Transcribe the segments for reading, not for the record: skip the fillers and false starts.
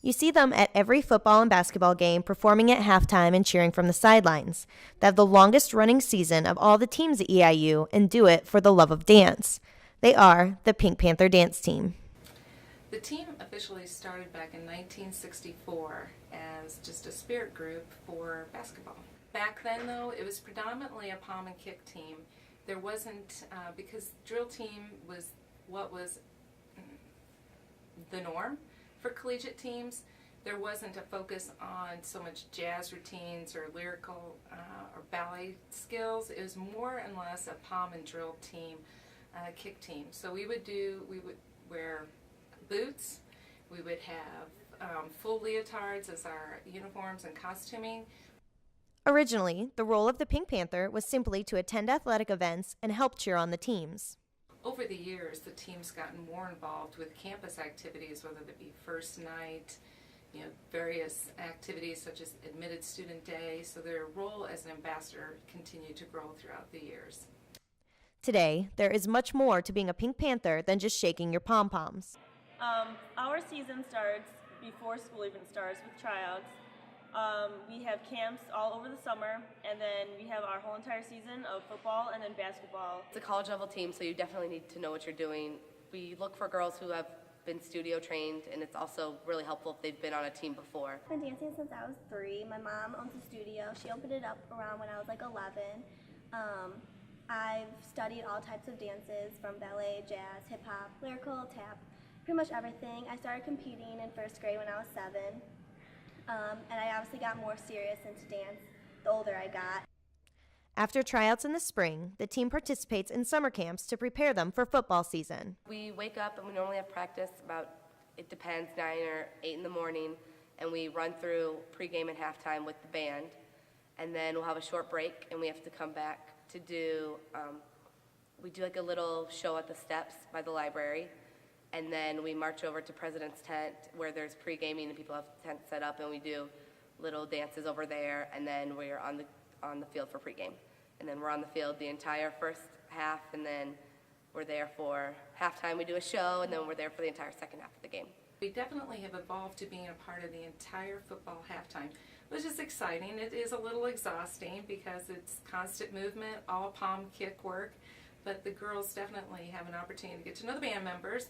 You see them at every football and basketball game, performing at halftime and cheering from the sidelines. They have the longest running season of all the teams at EIU and do it for the love of dance. They are the Pink Panther Dance Team. The team officially started back in 1964 as just a spirit group for basketball. Back then, though, it was predominantly a palm and kick team. There wasn't, because drill team was what was the norm for collegiate teams. There wasn't a focus on so much jazz routines or lyrical or ballet skills. It was more and less a palm and drill team, kick team. So we would wear boots. We would have full leotards as our uniforms and costuming. Originally, the role of the Pink Panther was simply to attend athletic events and help cheer on the teams. Over the years, the team's gotten more involved with campus activities, whether it be first night, various activities such as Admitted Student Day, so their role as an ambassador continued to grow throughout the years. Today, there is much more to being a Pink Panther than just shaking your pom-poms. Our season starts before school even starts with tryouts. We have camps all over the summer, and then we have our whole entire season of football and then basketball. It's a college level team, so you definitely need to know what you're doing. We look for girls who have been studio trained, and it's also really helpful if they've been on a team before. I've been dancing since I was 3. My mom owns a studio. She opened it up around when I was like 11. I've studied all types of dances from ballet, jazz, hip hop, lyrical, tap, pretty much everything. I started competing in first grade when I was 7. And I obviously got more serious into dance the older I got. After tryouts in the spring, the team participates in summer camps to prepare them for football season. We wake up and we normally have practice about, it depends, 9 or 8 in the morning, and we run through pregame and halftime with the band, and then we'll have a short break and we have to come back to do, we do like a little show at the steps by the library. And then we march over to President's Tent where there's pre-gaming and people have tents set up, and we do little dances over there, and then we're on the field for pre-game. And then we're on the field the entire first half, and then we're there for halftime. We do a show, and then we're there for the entire second half of the game. We definitely have evolved to being a part of the entire football halftime, which is exciting. It is a little exhausting because it's constant movement, all palm kick work, but the girls definitely have an opportunity to get to know the band members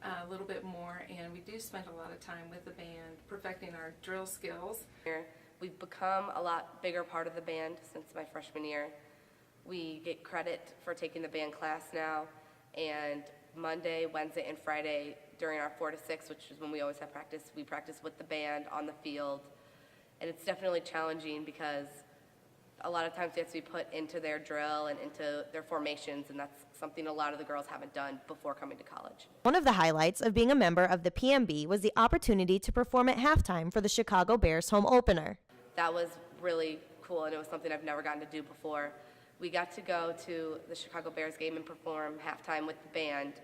a little bit more, and we do spend a lot of time with the band perfecting our drill skills. We've become a lot bigger part of the band since my freshman year. We get credit for taking the band class now, and Monday, Wednesday, and Friday during our 4 to 6, which is when we always have practice, we practice with the band on the field. And it's definitely challenging because a lot of times they have to be put into their drill and into their formations, and that's something a lot of the girls haven't done before coming to college. One of the highlights of being a member of the PMB was the opportunity to perform at halftime for the Chicago Bears home opener. That was really cool, and it was something I've never gotten to do before. We got to go to the Chicago Bears game and perform halftime with the band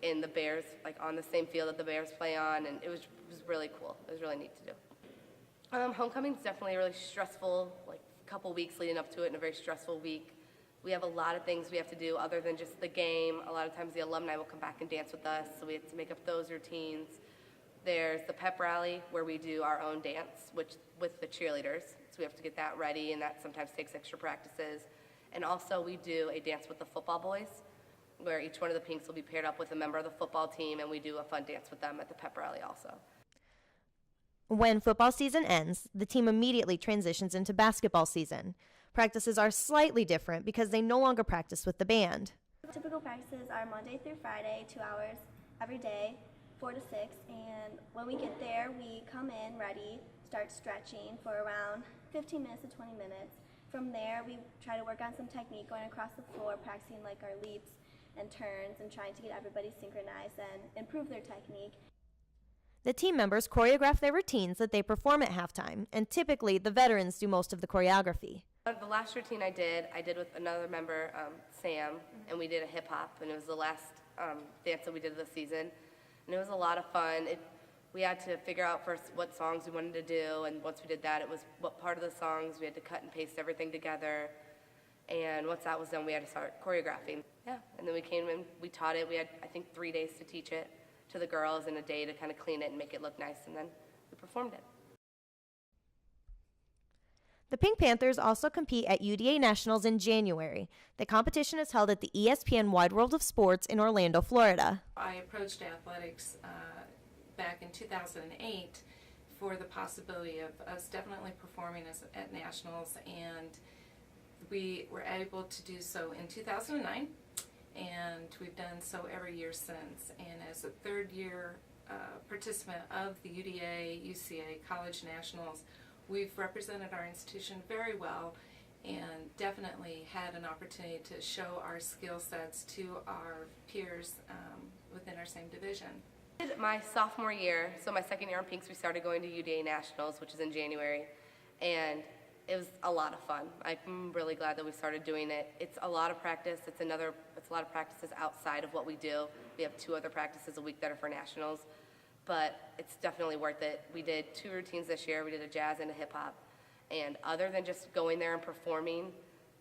in the Bears, like on the same field that the Bears play on, and it was really cool. It was really neat to do. Homecoming's definitely really stressful, like couple weeks leading up to it, and a very stressful week. We have a lot of things we have to do other than just the game. A lot of times the alumni will come back and dance with us, so we have to make up those routines. There's the pep rally where we do our own dance with the cheerleaders, so we have to get that ready, and that sometimes takes extra practices. And also we do a dance with the football boys where each one of the Pinks will be paired up with a member of the football team, and we do a fun dance with them at the pep rally also. When football season ends, the team immediately transitions into basketball season. Practices are slightly different because they no longer practice with the band. Typical practices are Monday through Friday, 2 hours every day, 4 to 6. And when we get there, we come in ready, start stretching for around 15 minutes to 20 minutes. From there, we try to work on some technique going across the floor, practicing like our leaps and turns and trying to get everybody synchronized and improve their technique. The team members choreograph their routines that they perform at halftime, and typically the veterans do most of the choreography. The last routine I did with another member, Sam, and we did a hip hop, and it was the last dance that we did this season, and it was a lot of fun. We had to figure out first what songs we wanted to do, and once we did that, it was what part of the songs we had to cut and paste everything together, and once that was done, we had to start choreographing. Yeah, and then we came in, we taught it. We had, I think, 3 days to teach it. to the girls in a day to kind of clean it and make it look nice, and then we performed it. The Pink Panthers also compete at UDA Nationals in January. The competition is held at the ESPN Wide World of Sports in Orlando, Florida. I approached athletics back in 2008 for the possibility of us definitely performing at nationals, and we were able to do so in 2009, and we've done so every year since. And as a third-year participant of the UDA UCA College Nationals, we've represented our institution very well and definitely had an opportunity to show our skill sets to our peers within our same division. My sophomore year, so my second year on Pinks, we started going to UDA Nationals, which is in January, and it was a lot of fun. I'm really glad that we started doing it. It's a lot of practice. It's a lot of practices outside of what we do. We have 2 other practices a week that are for nationals, but it's definitely worth it. We did 2 routines this year. We did a jazz and a hip hop, and other than just going there and performing,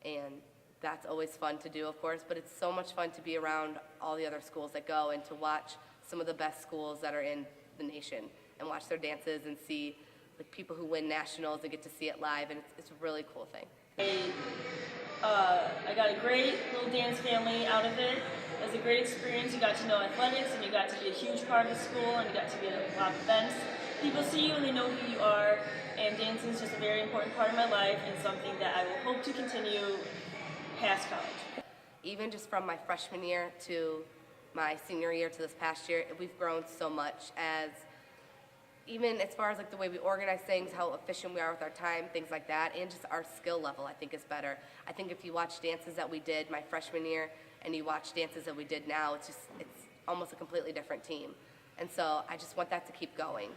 and that's always fun to do, of course, but it's so much fun to be around all the other schools that go and to watch some of the best schools that are in the nation and watch their dances and see like people who win nationals and get to see it live, and it's a really cool thing. I got a great little dance family out of it. It was a great experience. You got to know athletics, and you got to be a huge part of the school, and you got to be at a lot of events. People see you and they know who you are, and dancing is just a very important part of my life and something that I will hope to continue past college. Even just from my freshman year to my senior year to this past year, we've grown so much, even as far as like the way we organize things, how efficient we are with our time, things like that, and just our skill level I think is better. I think if you watch dances that we did my freshman year and you watch dances that we did now, it's almost a completely different team. And so I just want that to keep going.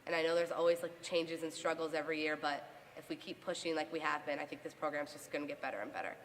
And I know there's always like changes and struggles every year, but if we keep pushing like we have been, I think this program's just going to get better and better.